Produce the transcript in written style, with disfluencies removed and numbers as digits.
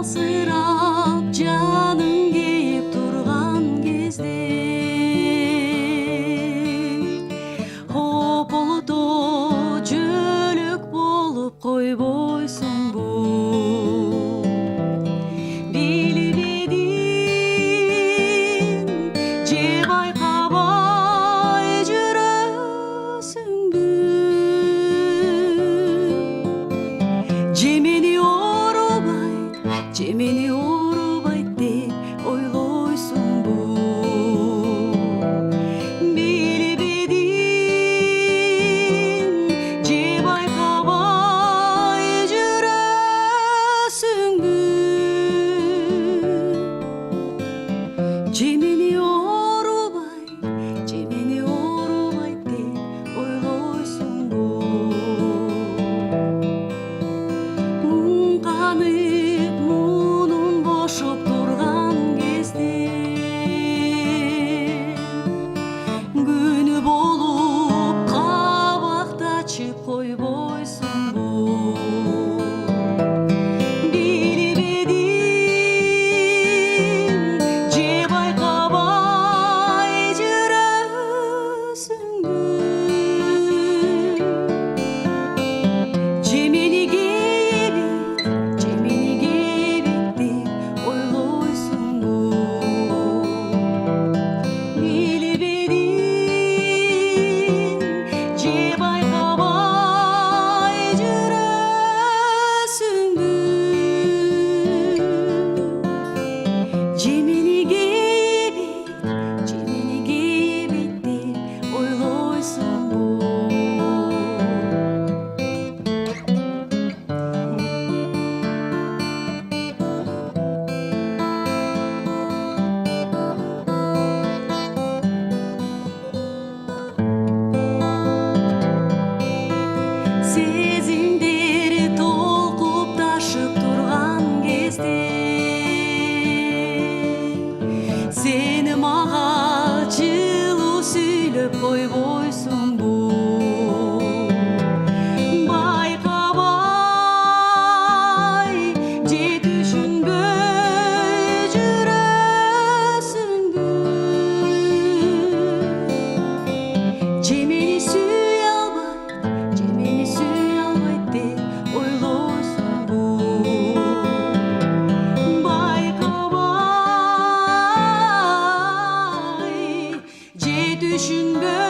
асырап жаның кейіп тұрған кезде ополото жөлөк болып койбойсуң бу билбедиң же байкабай жүрөсүңбү же мени оорубайт деп ойлойсуңбу билбедиң же байкабай жүрөсүңбү же мени оорубайт деп ойлойсуңбу муңганып муунун бошоп турган кезде күнү болуп кабактачып койбойсуңбу билбедиң же байкабай жүрөсүңбү же мени кейбит деп ойлойсуңбу билбедиң же байкабай жүрөсүңбү же мени кейбит деп ойлойсуңбу сезимдер толкуп ташып турган кезде сени мага жылуу сүйлөп койбойсуңбу байкабай же түшүнбөй жүрөсүңбү же мени сүйө албайт деп ойлойсуңбу байкабай же түшүнбөй